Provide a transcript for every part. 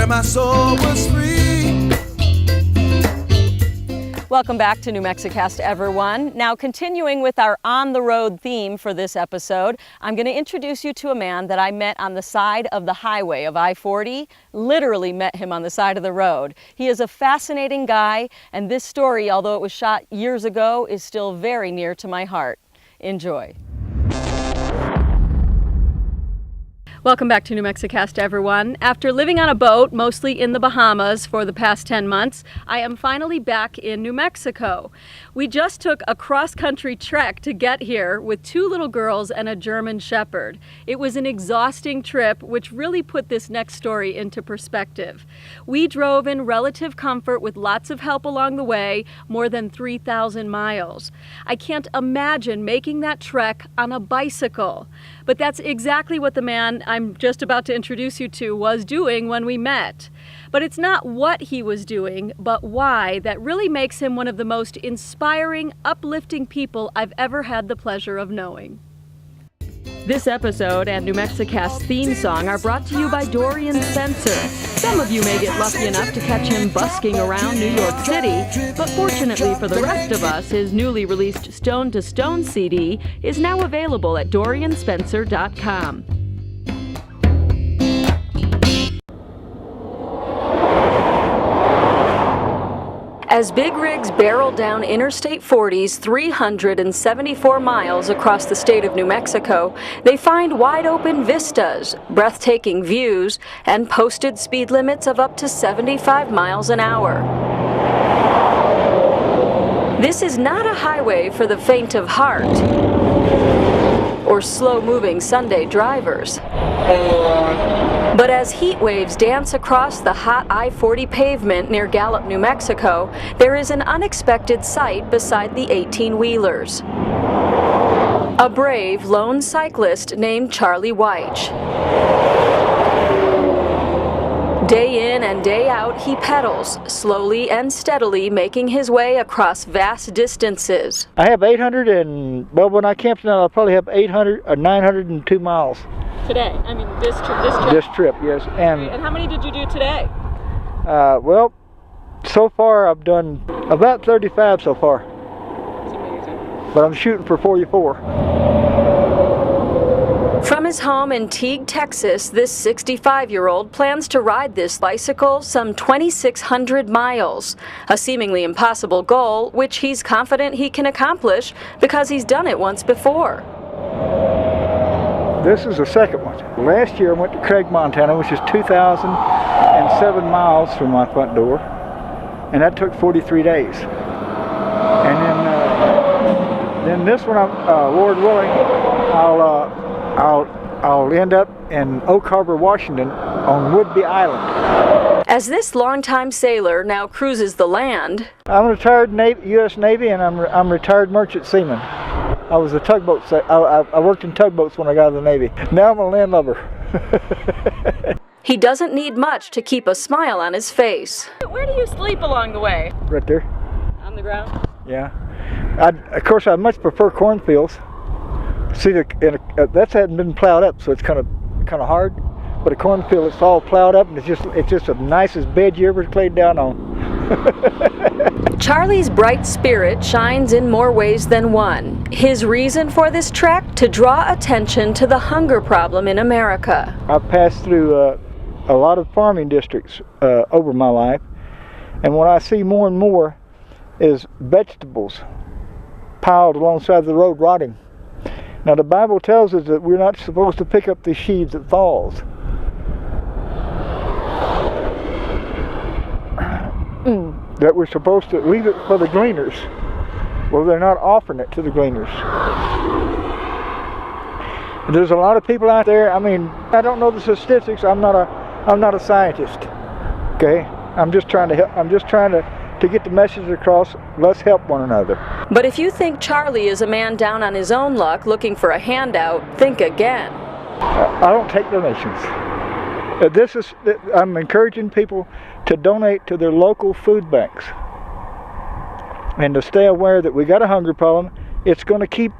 where my soul was free. Welcome back to New Mexicast, everyone. Now, continuing with our on-the-road theme for this episode, I'm going to introduce you to a man that I met on the side of the highway of I-40, literally met him on the side of the road. He is a fascinating guy, and this story, although it was shot years ago, is still very near to my heart. Enjoy. Welcome back to New Mexicast, everyone. After living on a boat, mostly in the Bahamas, for the past 10 months, I am finally back in New Mexico. We just took a cross-country trek to get here with 2 little girls and a German Shepherd. It was an exhausting trip, which really put this next story into perspective. We drove in relative comfort with lots of help along the way, more than 3,000 miles. I can't imagine making that trek on a bicycle. But that's exactly what the man I'm just about to introduce you to was doing when we met. But it's not what he was doing, but why, that really makes him one of the most inspiring, uplifting people I've ever had the pleasure of knowing. This episode and New Mexicast's theme song are brought to you by Dorian Spencer. Some of you may get lucky enough to catch him busking around New York City, but fortunately for the rest of us, his newly released Stone to Stone CD is now available at dorianspencer.com. As big rigs barrel down Interstate 40's 374 miles across the state of New Mexico, they find wide-open vistas, breathtaking views, and posted speed limits of up to 75 miles an hour. This is not a highway for the faint of heart or slow-moving Sunday drivers. But as heat waves dance across the hot I-40 pavement near Gallup, New Mexico, there is an unexpected sight beside the 18-wheelers. A brave lone cyclist named Charlie Wyche. Day in and day out, he pedals, slowly and steadily making his way across vast distances. I have 800 and, well, when I camp tonight, I'll probably have 800 or 902 miles. Today? I mean, this trip? This trip, yes. And how many did you do today? Well, so far I've done about 35 so far. That's amazing. But I'm shooting for 44. From his home in Teague, Texas, this 65-year-old plans to ride this bicycle some 2,600 miles, a seemingly impossible goal, which he's confident he can accomplish because he's done it once before. This is the second one. Last year I went to Craig, Montana, which is 2,007 miles from my front door, and that took 43 days. And then this one, Lord willing, I'll end up in Oak Harbor, Washington, on Whidbey Island. As this longtime sailor now cruises the land, I'm a retired U.S. Navy, and I'm retired merchant seaman. I was a tugboat. I worked in tugboats when I got out of the Navy. Now I'm a landlubber. He doesn't need much to keep a smile on his face. Where do you sleep along the way? Right there. On the ground? Yeah. Of course, I much prefer cornfields. See, that hadn't been plowed up, so it's kind of hard. But a cornfield, it's all plowed up, and it's just the nicest bed you ever laid down on. Charlie's bright spirit shines in more ways than one. His reason for this trek? To draw attention to the hunger problem in America. I've passed through a lot of farming districts over my life, and what I see more and more is vegetables piled alongside the road rotting. Now the Bible tells us that we're not supposed to pick up the sheaves that falls. That we're supposed to leave it for the gleaners. Well, they're not offering it to the gleaners. There's a lot of people out there. I mean, I don't know the statistics. I'm not a scientist. Okay, I'm just trying to help. I'm just trying to get the message across. Let's help one another. But if you think Charlie is a man down on his own luck looking for a handout, think again. I don't take donations. I'm encouraging people to donate to their local food banks and to stay aware that we got a hunger problem. It's going to keep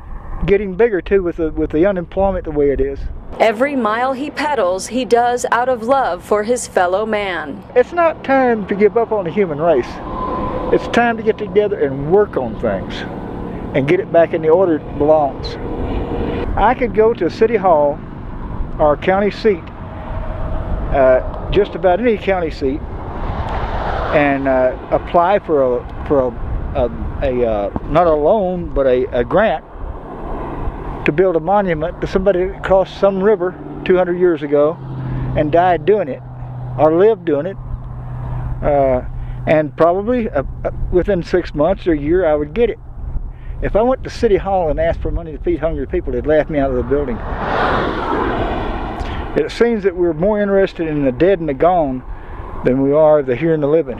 getting bigger too with the unemployment the way it is. Every mile he pedals, he does out of love for his fellow man. It's not time to give up on the human race. It's time to get together and work on things and get it back in the order it belongs. I could go to City Hall, our county seat, just about any county seat, and apply for not a loan but a grant to build a monument to somebody that crossed some river 200 years ago and died doing it or lived doing it, and probably within 6 months or a year I would get it. If I went to City Hall and asked for money to feed hungry people, they'd laugh me out of the building. It seems that we're more interested in the dead and the gone than we are the here and the living.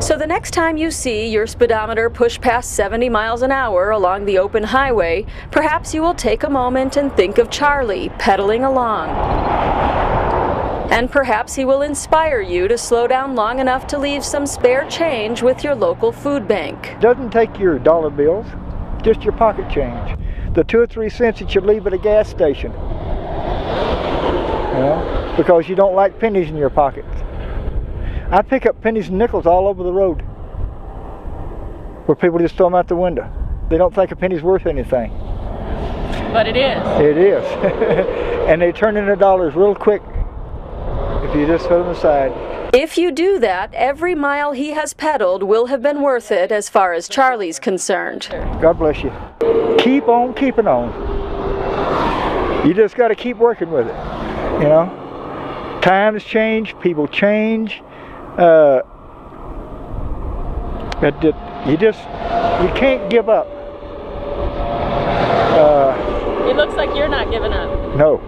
So the next time you see your speedometer push past 70 miles an hour along the open highway, perhaps you will take a moment and think of Charlie pedaling along. And perhaps he will inspire you to slow down long enough to leave some spare change with your local food bank. Doesn't take your dollar bills, just your pocket change. The 2 or 3 cents that you leave at a gas station. You know, because you don't like pennies in your pocket. I pick up pennies and nickels all over the road where people just throw them out the window. They don't think a penny's worth anything. But it is. It is. And they turn into dollars real quick if you just put them aside. If you do that, every mile he has pedaled will have been worth it as far as Charlie's concerned. God bless you. Keep on keeping on. You just got to keep working with it. You know, times change, people change. You can't give up. It looks like you're not giving up. No.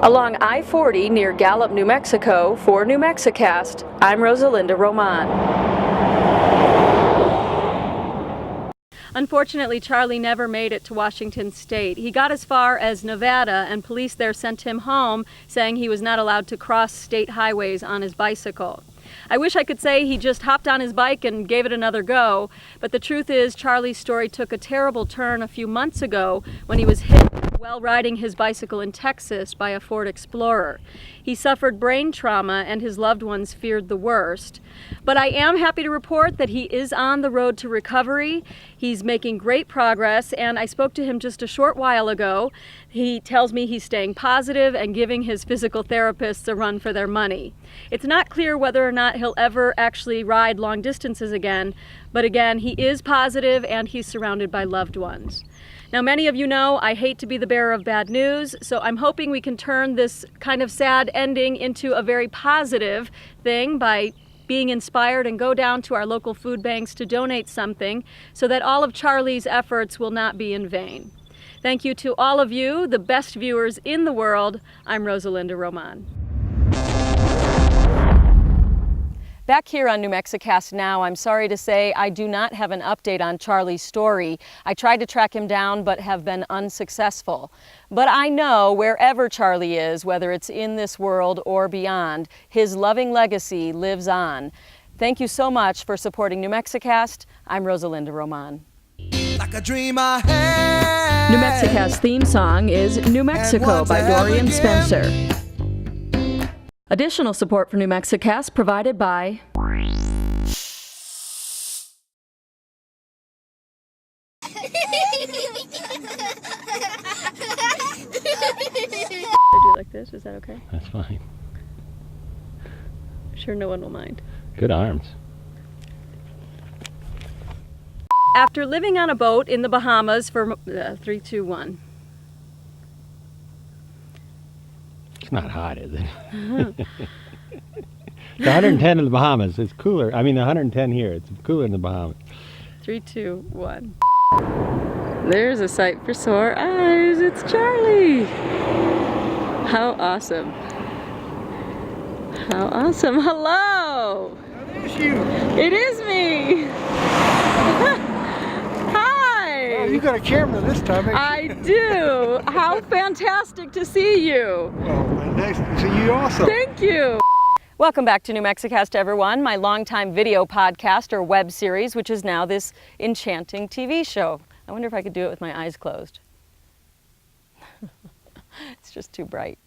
Along I-40 near Gallup, New Mexico, for New Mexicast, I'm Rosalinda Roman. Unfortunately, Charlie never made it to Washington State. He got as far as Nevada, and police there sent him home, saying he was not allowed to cross state highways on his bicycle. I wish I could say he just hopped on his bike and gave it another go, but the truth is Charlie's story took a terrible turn a few months ago when he was hit while riding his bicycle in Texas by a Ford Explorer. He suffered brain trauma and his loved ones feared the worst. But I am happy to report that he is on the road to recovery. He's making great progress, and I spoke to him just a short while ago. He tells me he's staying positive and giving his physical therapists a run for their money. It's not clear whether or not he'll ever actually ride long distances again, but again, he is positive and he's surrounded by loved ones. Now, many of you know I hate to be the bearer of bad news, so I'm hoping we can turn this kind of sad ending into a very positive thing by being inspired and go down to our local food banks to donate something so that all of Charlie's efforts will not be in vain. Thank you to all of you, the best viewers in the world. I'm Rosalinda Roman. Back here on New Mexicast now, I'm sorry to say I do not have an update on Charlie's story. I tried to track him down but have been unsuccessful. But I know wherever Charlie is, whether it's in this world or beyond, his loving legacy lives on. Thank you so much for supporting New Mexicast. I'm Rosalinda Roman. Like a dream I had. New Mexicast theme song is New Mexico by Dorian Spencer. Additional support for New Mexicast provided by Do like this? Is that okay? That's fine. I'm sure no one will mind. Good arms. After living on a boat in the Bahamas for 3, 2, 1. It's not hot, is it? It's 110 in the Bahamas. It's cooler. I mean, 110 here. It's cooler in the Bahamas. 3, 2, 1. There's a sight for sore eyes. It's Charlie. How awesome. How awesome. Hello. There's you. It is me. Hi. Oh, you got a camera this time, ain't you? I do. How fantastic to see you. Oh, nice to see you also. Thank you. Welcome back to New Mexicast, everyone, my longtime video podcast or web series, which is now this enchanting TV show. I wonder if I could do it with my eyes closed. It's just too bright.